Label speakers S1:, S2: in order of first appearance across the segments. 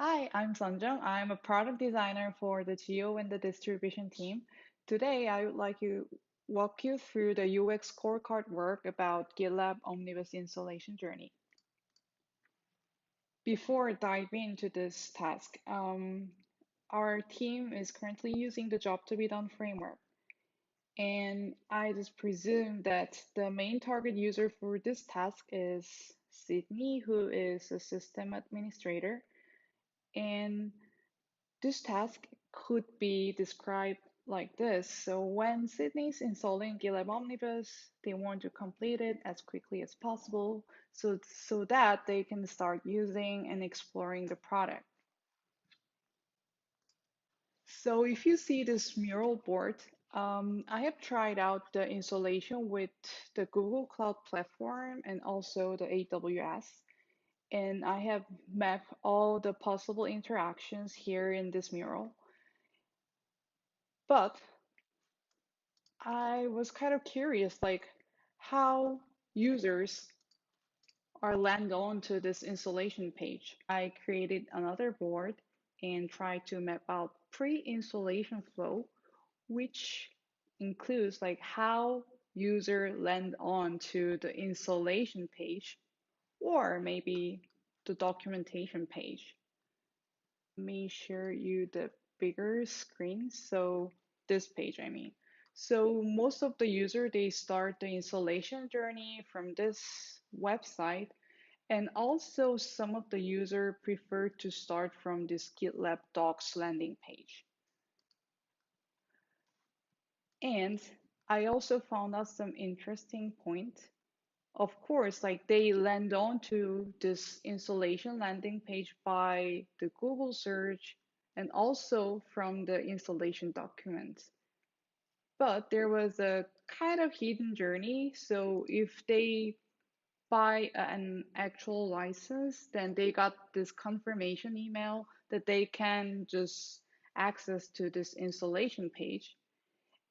S1: Hi, I'm Sanjung. I'm a product designer for the Geo and the distribution team. Today, I would like to walk you through the UX scorecard work about GitLab Omnibus installation journey. Before diving into this task, our team is currently using the job to be done framework. And I just presume that the main target user for this task is Sydney, who is a system administrator. And this task could be described like this. So when Sydney's installing GitLab Omnibus, they want to complete it as quickly as possible so that they can start using and exploring the product. So if you see this mural board, I have tried out the installation with the Google Cloud Platform and also the AWS. And I have mapped all the possible interactions here in this mural. But I was kind of curious, like how users are land on to this installation page. I created another board and tried to map out pre-installation flow, which includes like how user land on to the installation page or maybe the documentation page. Let me share you the bigger screen. So this page, I mean. So most of the user, they start the installation journey from this website. And also some of the user prefer to start from this GitLab Docs landing page. And I also found out some interesting point. Of course, like they land on to this installation landing page by the Google search and also from the installation documents. But there was a kind of hidden journey. So if they buy an actual license, then they got this confirmation email that they can just access to this installation page.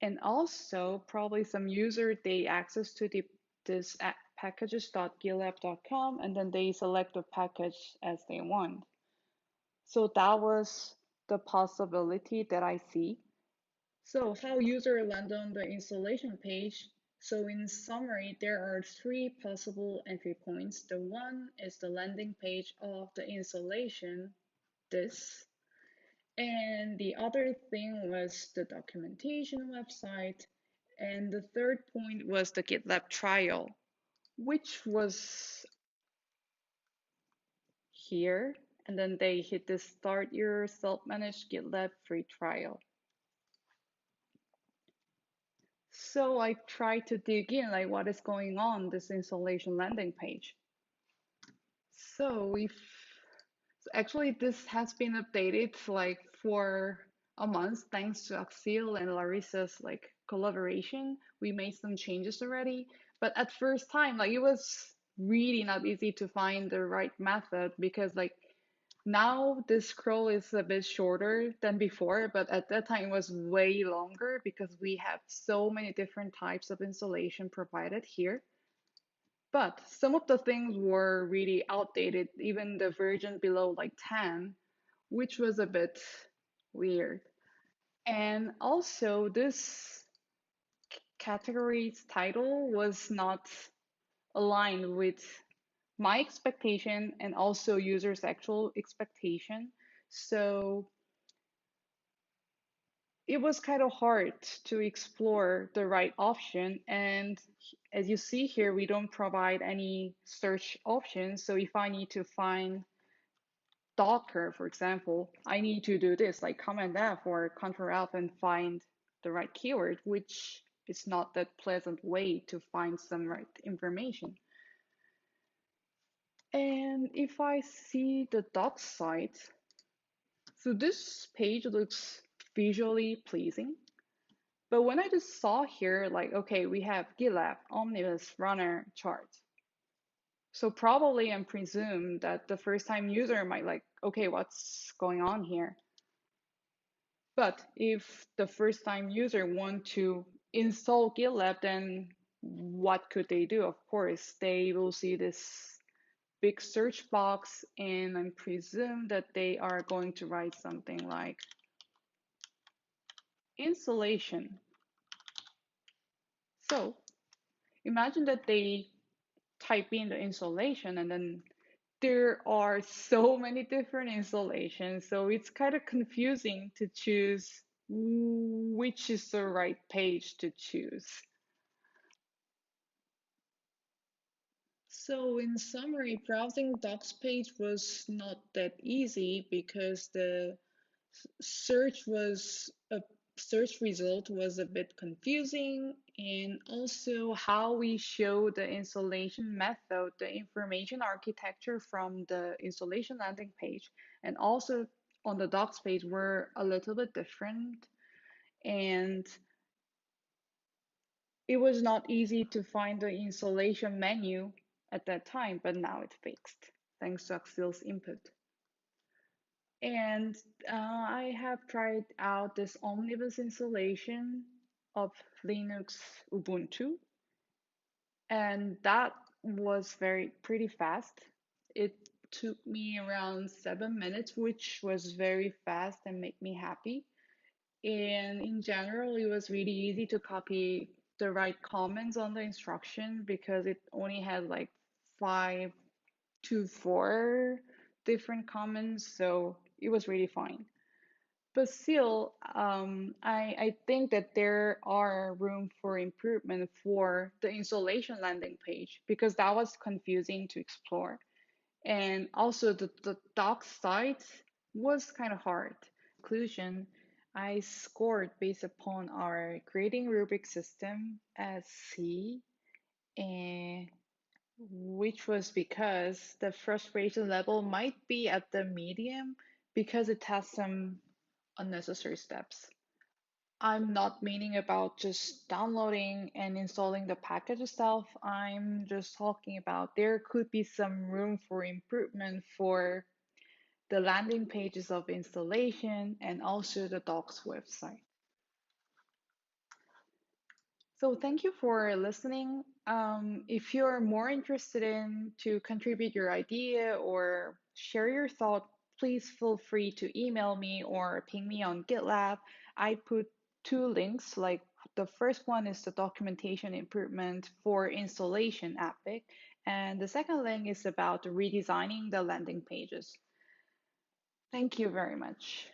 S1: And also, probably some user they access to this packages.gitlab.com and then they select the package as they want. So that was the possibility that I see. So how user land on the installation page. So in summary, there are three possible entry points. The one is the landing page of the installation, this. And the other thing was the documentation website. And the third point was the GitLab trial, which was here. And then they hit the start your self-managed GitLab free trial. So I tried to dig in, like what is going on this installation landing page. So actually this has been updated like for a month thanks to Axel and Larissa's like collaboration. We made some changes already, but at first time like it was really not easy to find the right method because like now this scroll is a bit shorter than before, but at that time it was way longer because we have so many different types of installation provided here. But some of the things were really outdated, even the version below like 10, which was a bit weird. And also this category's title was not aligned with my expectation and also users' actual expectation. So it was kind of hard to explore the right option. And as you see here, we don't provide any search options. So if I need to find Docker, for example, I need to do this, like Command F or Control F and find the right keyword, which is not that pleasant way to find some right information. And if I see the docs site, so this page looks visually pleasing. But when I just saw here, like, okay, we have GitLab, Omnibus, Runner, chart. So probably and presume that the first time user might like, okay, what's going on here? But if the first time user want to install GitLab, then what could they do? Of course, they will see this big search box, and I presume that they are going to write something like insulation. So imagine that they type in the insulation, and then there are so many different installations, so it's kind of confusing to choose which is the right page to choose. So in summary, browsing docs page was not that easy because the search was a search result was a bit confusing, and also how we show the installation method, the information architecture from the installation landing page, and also on the docs page were a little bit different, and it was not easy to find the installation menu at that time, but now it's fixed thanks to Axel's input. And I have tried out this Omnibus installation of Linux Ubuntu, and that was pretty fast. It took me around 7 minutes, which was very fast and made me happy. And in general, it was really easy to copy the right comments on the instruction because it only had like 5 to 4 different comments, so it was really fine. But still, I think that there are room for improvement for the installation landing page because that was confusing to explore. And also the doc site was kind of hard. Conclusion, I scored based upon our grading rubric system as C, and which was because the frustration level might be at the medium because it has some unnecessary steps. I'm not meaning about just downloading and installing the package itself. I'm just talking about there could be some room for improvement for the landing pages of installation and also the docs website. So thank you for listening. If you're more interested in to contribute your idea or share your thought, please feel free to email me or ping me on GitLab. I put 2 links, like the first one is the documentation improvement for installation epic, and the second link is about redesigning the landing pages. Thank you very much.